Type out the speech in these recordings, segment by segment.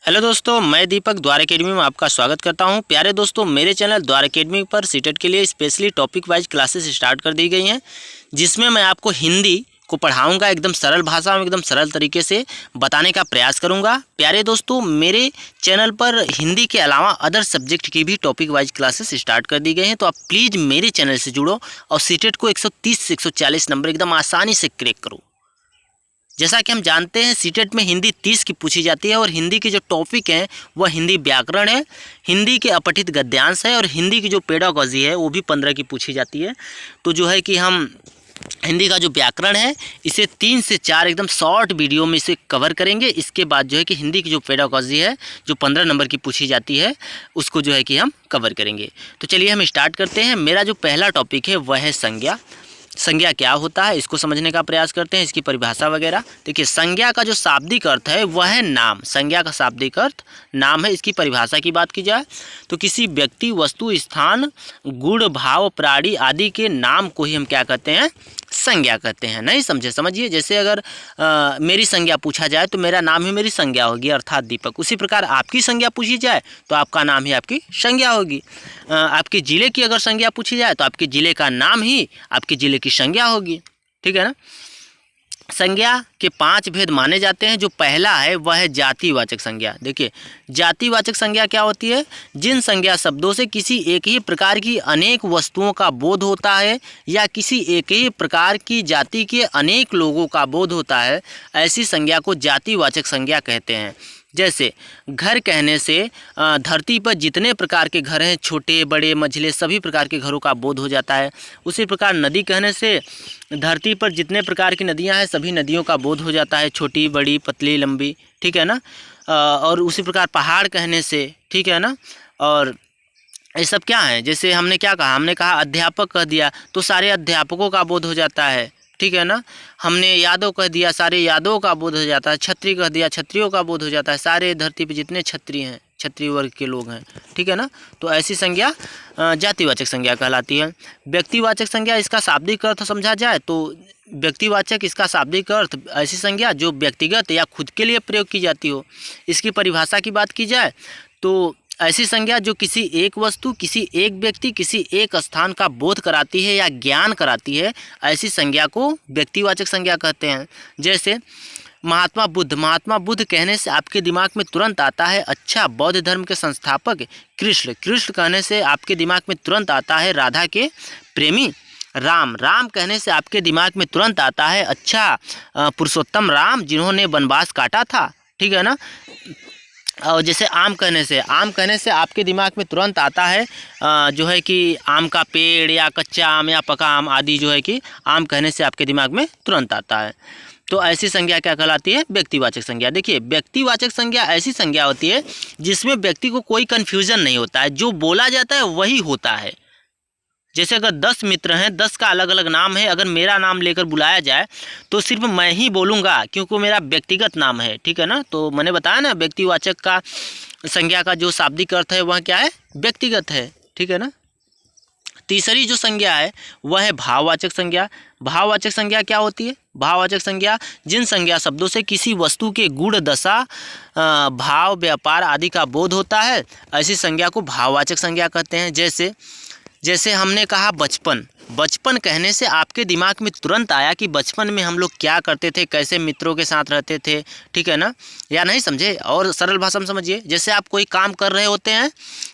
Hello दोस्तों, मैं दीपक द्वार अकेडमी में आपका स्वागत करता हूं। प्यारे दोस्तों, मेरे चैनल द्वार अकेडमी पर सीटेट के लिए specially topic wise classes start कर दी गई हैं, जिसमें मैं आपको हिंदी को पढ़ाऊंगा। एकदम सरल भाषा में, एकदम सरल तरीके से बताने का प्रयास करूंगा। प्यारे दोस्तों, मेरे चैनल पर हिंदी के अलावा अदर सब्जेक्ट की भी टॉपिक वाइज क्लासेस स्टार्ट कर दी गई हैं, तो आप प्लीज़ मेरे चैनल से जुड़ो और सीटेट को 130 से 140 नंबर एकदम आसानी से क्रैक करो। जैसा कि हम जानते हैं, सीटेट में हिंदी 30 की पूछी जाती है और हिंदी के जो टॉपिक हैं वह हिंदी व्याकरण है, हिंदी के अपठित गद्यांश है और हिंदी की जो पेडागॉजी है वो भी 15 की पूछी जाती है। तो जो है कि हम हिंदी का जो व्याकरण है इसे 3 से 4 एकदम शॉर्ट वीडियो में इसे कवर करेंगे। इसके बाद जो है कि हिंदी की जो पेडागॉजी है जो 15 नंबर की पूछी जाती है उसको जो है कि हम कवर करेंगे। तो चलिए हम स्टार्ट करते हैं। मेरा जो पहला टॉपिक है वह है संज्ञा। संज्ञा क्या होता है इसको समझने का प्रयास करते हैं, इसकी परिभाषा वगैरह। देखिए, संज्ञा का जो शाब्दिक अर्थ है वह है नाम। संज्ञा का शाब्दिक अर्थ नाम है। इसकी परिभाषा की बात की जाए तो किसी व्यक्ति, वस्तु, स्थान, गुण, भाव, प्राणी आदि के नाम को ही हम क्या कहते हैं? संज्ञा कहते हैं। नहीं समझे? समझिए, जैसे अगर मेरी संज्ञा पूछा जाए तो मेरा नाम ही मेरी संज्ञा होगी, अर्थात दीपक। उसी प्रकार आपकी संज्ञा पूछी जाए तो आपका नाम ही आपकी संज्ञा होगी। आपके ज़िले की अगर संज्ञा पूछी जाए तो आपके ज़िले का नाम ही आपके ज़िले की संज्ञा होगी। ठीक है ना? संज्ञा के 5 भेद माने जाते हैं। जो पहला है वह है जातिवाचक संज्ञा। देखिए, जातिवाचक संज्ञा क्या होती है? जिन संज्ञा शब्दों से किसी एक ही प्रकार की अनेक वस्तुओं का बोध होता है या किसी एक ही प्रकार की जाति के अनेक लोगों का बोध होता है, ऐसी संज्ञा को जातिवाचक संज्ञा कहते हैं। जैसे घर कहने से धरती पर जितने प्रकार के घर हैं, छोटे बड़े मझले सभी प्रकार के घरों का बोध हो जाता है। उसी प्रकार नदी कहने से धरती पर जितने प्रकार की नदियां हैं सभी नदियों का बोध हो जाता है, छोटी बड़ी पतली लंबी। ठीक है ना? और उसी प्रकार पहाड़ कहने से, ठीक है ना, और ये सब क्या है? जैसे हमने क्या कहा? हमने कहा अध्यापक कह दिया तो सारे अध्यापकों का बोध हो जाता है। ठीक है ना? हमने यादव कह दिया, सारे यादवों का बोध हो जाता है। छत्री कह दिया, छत्रियों का बोध हो जाता है। सारे धरती पे जितने छत्री हैं, छत्री वर्ग के लोग हैं। ठीक है ना? तो ऐसी संज्ञा जातिवाचक संज्ञा कहलाती है। व्यक्तिवाचक संज्ञा, इसका शाब्दिक अर्थ समझा जाए तो व्यक्तिवाचक इसका शाब्दिक अर्थ ऐसी संज्ञा जो व्यक्तिगत या खुद के लिए प्रयोग की जाती हो। इसकी परिभाषा की बात की जाए तो ऐसी संज्ञा जो किसी एक वस्तु, किसी एक व्यक्ति, किसी एक स्थान का बोध कराती है या ज्ञान कराती है, ऐसी संज्ञा को व्यक्तिवाचक संज्ञा कहते हैं। जैसे महात्मा बुद्ध। महात्मा बुद्ध कहने से आपके दिमाग में तुरंत आता है अच्छा बौद्ध धर्म के संस्थापक कृष्ण। कृष्ण कहने से आपके दिमाग में तुरंत आता है राधा के प्रेमी राम। राम कहने से आपके दिमाग में तुरंत आता है अच्छा पुरुषोत्तम राम जिन्होंने वनवास काटा था। ठीक है ना? और जैसे आम कहने से आपके दिमाग में तुरंत आता है जो है कि आम का पेड़ या कच्चा आम या पका आम आदि जो है कि आम कहने से आपके दिमाग में तुरंत आता है। तो ऐसी संज्ञा क्या कहलाती है? व्यक्तिवाचक संज्ञा। देखिए, व्यक्तिवाचक संज्ञा ऐसी संज्ञा होती है जिसमें व्यक्ति को कोई कन्फ्यूजन नहीं होता है, जो बोला जाता है वही होता है। जैसे अगर 10 मित्र हैं, 10 का अलग अलग नाम है, अगर मेरा नाम लेकर बुलाया जाए तो सिर्फ मैं ही बोलूँगा क्योंकि वो मेरा व्यक्तिगत नाम है। ठीक है ना? तो मैंने बताया ना, व्यक्तिवाचक का संज्ञा का जो शाब्दिक अर्थ है वह क्या है? व्यक्तिगत है। ठीक है ना? तीसरी जो संज्ञा है वह है भाववाचक संज्ञा। भाववाचक संज्ञा क्या होती है? भाववाचक संज्ञा जिन संज्ञा शब्दों से किसी वस्तु के गुण, दशा, भाव, व्यापार आदि का बोध होता है, ऐसी संज्ञा को भाववाचक संज्ञा कहते हैं। जैसे हमने कहा बचपन। बचपन कहने से आपके दिमाग में तुरंत आया कि बचपन में हम लोग क्या करते थे, कैसे मित्रों के साथ रहते थे। ठीक है ना? या नहीं समझे? और सरल भाषा में समझिए, जैसे आप कोई काम कर रहे होते हैं,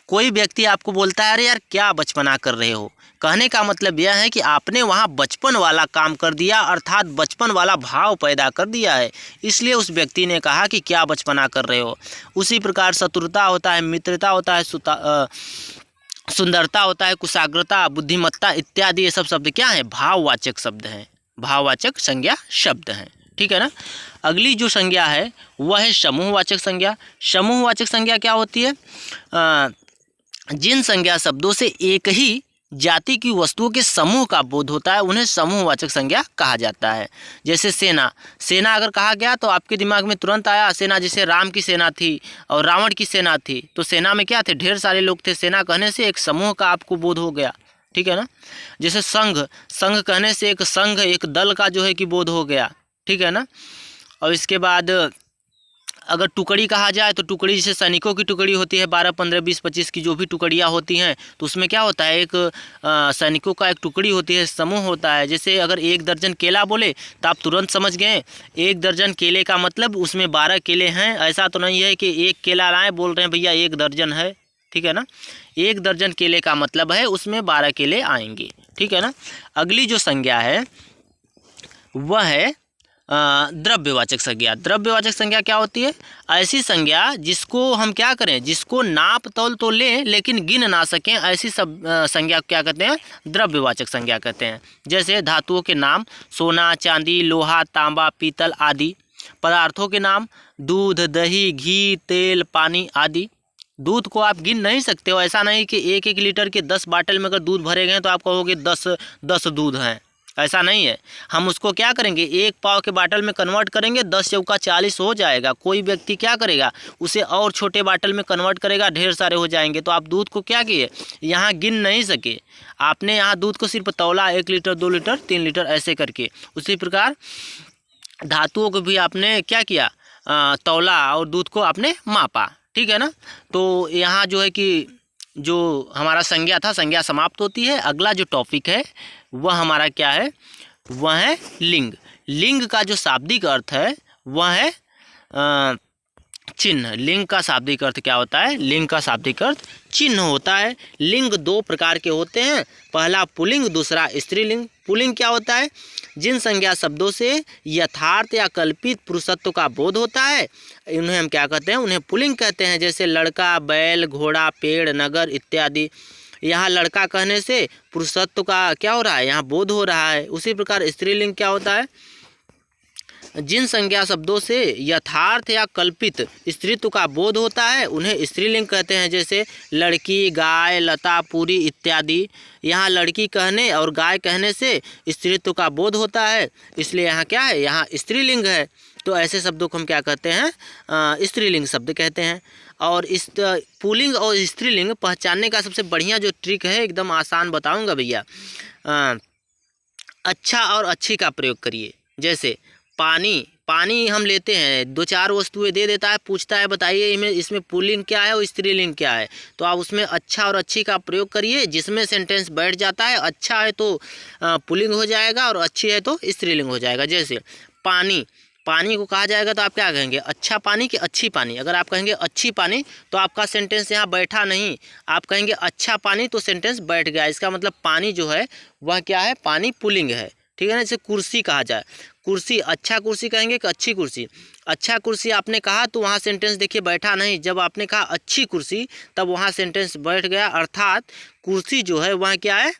कोई व्यक्ति आपको बोलता है अरे यार क्या बचपना कर रहे हो। कहने का मतलब यह है कि आपने वहाँ बचपन वाला काम कर दिया, अर्थात बचपन वाला भाव पैदा कर दिया है, इसलिए उस व्यक्ति ने कहा कि क्या बचपना कर रहे हो। उसी प्रकार शत्रुता होता है, मित्रता होता है, सुंदरता होता है, कुशाग्रता, बुद्धिमत्ता इत्यादि, ये सब शब्द क्या है? भाववाचक शब्द हैं, भाववाचक संज्ञा शब्द हैं। ठीक है ना? अगली जो संज्ञा है वह है समूहवाचक संज्ञा। समूहवाचक संज्ञा क्या होती है? जिन संज्ञा शब्दों से एक ही जाति की वस्तुओं के समूह का बोध होता है उन्हें समूहवाचक संज्ञा कहा जाता है। जैसे सेना। सेना अगर कहा गया तो आपके दिमाग में तुरंत आया सेना, जैसे राम की सेना थी और रावण की सेना थी, तो सेना में क्या थे? ढेर सारे लोग थे। सेना कहने से एक समूह का आपको बोध हो गया। ठीक है ना? जैसे संघ। संघ कहने से एक संघ, एक दल का जो है कि बोध हो गया। ठीक है ना? और इसके बाद अगर टुकड़ी कहा जाए तो टुकड़ी जैसे सैनिकों की टुकड़ी होती है 12, 15, 20, 25 की जो भी टुकड़ियाँ होती हैं, तो उसमें क्या होता है, एक सैनिकों का एक टुकड़ी होती है, समूह होता है। जैसे अगर 1 दर्जन केला बोले तो आप तुरंत समझ गए 1 दर्जन केले का मतलब उसमें 12 केले हैं। ऐसा तो नहीं है कि 1 केला लाए बोल रहे हैं भैया 1 दर्जन है, ठीक है ना। 1 दर्जन केले का मतलब है उसमें 12 केले आएंगे, ठीक है ना। अगली जो संज्ञा है वह है द्रव्यवाचक संज्ञा। द्रव्यवाचक संज्ञा क्या होती है, ऐसी संज्ञा जिसको हम क्या करें, जिसको नाप तौल तो लें लेकिन गिन ना सकें, ऐसी सब संज्ञा क्या कहते हैं, द्रव्यवाचक संज्ञा कहते हैं। जैसे धातुओं के नाम सोना, चांदी, लोहा, तांबा, पीतल आदि। पदार्थों के नाम दूध, दही, घी, तेल, पानी आदि। दूध को आप गिन नहीं सकते हो, ऐसा नहीं कि 1-1 लीटर के 10 बाटल में अगर दूध भरे गए तो आप कहोगे 10 दूध हैं, ऐसा नहीं है। हम उसको क्या करेंगे, 1 पाव के बाटल में कन्वर्ट करेंगे, 10 चौका 40 हो जाएगा। कोई व्यक्ति क्या करेगा, उसे और छोटे बाटल में कन्वर्ट करेगा, ढेर सारे हो जाएंगे। तो आप दूध को क्या किए, यहाँ गिन नहीं सके, आपने यहाँ दूध को सिर्फ तौला 1 लीटर, 2 लीटर, 3 लीटर ऐसे करके। उसी प्रकार धातुओं को भी आपने क्या किया, तौला और दूध को आपने मापा, ठीक है ना। तो यहाँ जो है कि जो हमारा संज्ञा था, संज्ञा समाप्त होती है। अगला जो टॉपिक है वह हमारा क्या है, वह है लिंग। लिंग का जो शाब्दिक अर्थ है वह है चिन्ह। लिंग का शाब्दिक अर्थ क्या होता है, लिंग का शाब्दिक अर्थ चिन्ह होता है। लिंग 2 प्रकार के होते हैं, पहला पुल्लिंग, दूसरा स्त्रीलिंग। पुल्लिंग क्या होता है, जिन संज्ञा शब्दों से यथार्थ या कल्पित पुरुषत्व का बोध होता है उन्हें हम क्या कहते हैं, उन्हें पुल्लिंग कहते हैं। जैसे लड़का, बैल, घोड़ा, पेड़, नगर इत्यादि। यहाँ लड़का कहने से पुरुषत्व का क्या हो रहा है, यहाँ बोध हो रहा है। उसी प्रकार स्त्रीलिंग क्या होता है, जिन संज्ञा शब्दों से यथार्थ या कल्पित स्त्रीत्व का बोध होता है उन्हें स्त्रीलिंग कहते हैं। जैसे लड़की, गाय, लता, पूरी इत्यादि। यहाँ लड़की कहने और गाय कहने से स्त्रीत्व का बोध होता है, इसलिए यहाँ क्या है, यहाँ स्त्रीलिंग है। तो ऐसे शब्दों को हम क्या कहते हैं, स्त्रीलिंग शब्द कहते हैं। और इस पुल्लिंग और स्त्रीलिंग पहचानने का सबसे बढ़िया जो ट्रिक है, एकदम आसान बताऊँगा भैया। अच्छा और अच्छी का प्रयोग करिए। जैसे पानी हम लेते हैं, 2-4 वस्तुएं दे देता है, पूछता है बताइए इसमें पुल्लिंग क्या है और स्त्रीलिंग क्या है। तो आप उसमें अच्छा और अच्छी का प्रयोग करिए, जिसमें सेंटेंस बैठ जाता है। अच्छा है तो पुल्लिंग हो जाएगा और अच्छी है तो स्त्रीलिंग हो जाएगा। जैसे पानी को कहा जाएगा तो आप क्या कहेंगे, अच्छा पानी कि अच्छी पानी। अगर आप कहेंगे अच्छी पानी तो आपका सेंटेंस यहाँ बैठा नहीं, आप कहेंगे अच्छा पानी तो सेंटेंस बैठ गया। इसका मतलब पानी जो है वह क्या है, पानी पुल्लिंग है, ठीक है ना। जैसे कुर्सी कहा जाए, कुर्सी, अच्छा कुर्सी कहेंगे कि अच्छी कुर्सी। अच्छा कुर्सी आपने कहा तो वहाँ सेंटेंस देखिए बैठा नहीं, जब आपने कहा अच्छी कुर्सी तब वहाँ सेंटेंस बैठ गया, अर्थात कुर्सी जो है वह क्या है,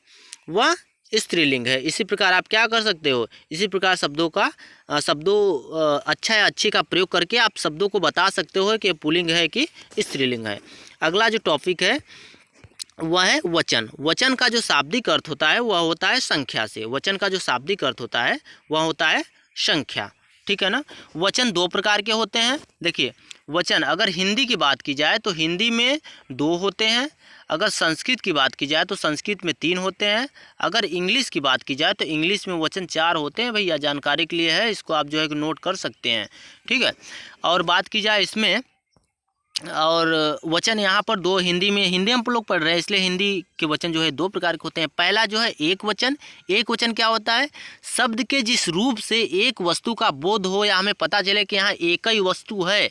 वह स्त्रीलिंग है। इसी प्रकार आप क्या कर सकते हो, इसी प्रकार शब्दों अच्छा या अच्छी का प्रयोग करके आप शब्दों को बता सकते हो कि पुल्लिंग है कि स्त्रीलिंग है। अगला जो टॉपिक है वह है वचन। वचन का जो शाब्दिक अर्थ होता है वह होता है संख्या से। वचन का जो शाब्दिक अर्थ होता है वह होता है संख्या, ठीक है ना। वचन 2 प्रकार के होते हैं। देखिए वचन अगर हिंदी की बात की जाए तो हिंदी में 2 होते हैं। अगर संस्कृत की बात की जाए तो संस्कृत में 3 होते हैं। अगर इंग्लिश की बात की जाए तो इंग्लिश में वचन 4 होते हैं। भैया जानकारी के लिए है, इसको आप जो है नोट कर सकते हैं, ठीक है। और बात की जाए इसमें, और वचन यहाँ पर 2 हिंदी हम लोग पढ़ रहे हैं इसलिए हिंदी के वचन जो है 2 प्रकार के होते हैं। पहला जो है एक वचन। एक वचन क्या होता है, शब्द के जिस रूप से एक वस्तु का बोध हो या हमें पता चले कि यहाँ एक ही वस्तु है,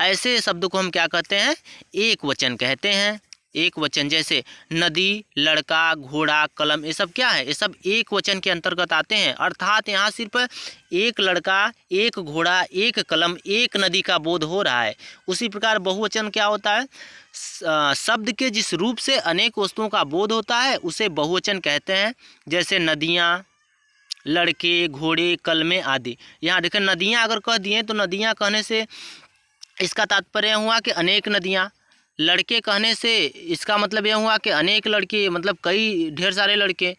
ऐसे शब्द को हम क्या कहते हैं, एक वचन कहते हैं। एक वचन जैसे नदी, लड़का, घोड़ा, कलम, ये सब क्या है, ये सब एक वचन के अंतर्गत आते हैं। अर्थात यहाँ सिर्फ एक लड़का, एक घोड़ा, एक कलम, एक नदी का बोध हो रहा है। उसी प्रकार बहुवचन क्या होता है, शब्द के जिस रूप से अनेक वस्तुओं का बोध होता है उसे बहुवचन कहते हैं। जैसे नदियाँ, लड़के, घोड़े, कलमें आदि। यहाँ देखें नदियाँ अगर कह दिए तो नदियाँ कहने से इसका तात्पर्य हुआ कि अनेक नदियाँ। लड़के कहने से इसका मतलब यह हुआ कि अनेक लड़के, मतलब कई ढेर सारे लड़के।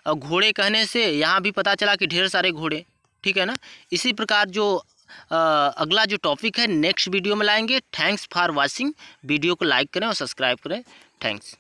और घोड़े कहने से यहाँ भी पता चला कि ढेर सारे घोड़े, ठीक है ना। इसी प्रकार जो अगला जो टॉपिक है नेक्स्ट वीडियो में लाएंगे। Thanks for watching. वीडियो को लाइक करें और सब्सक्राइब करें। थैंक्स।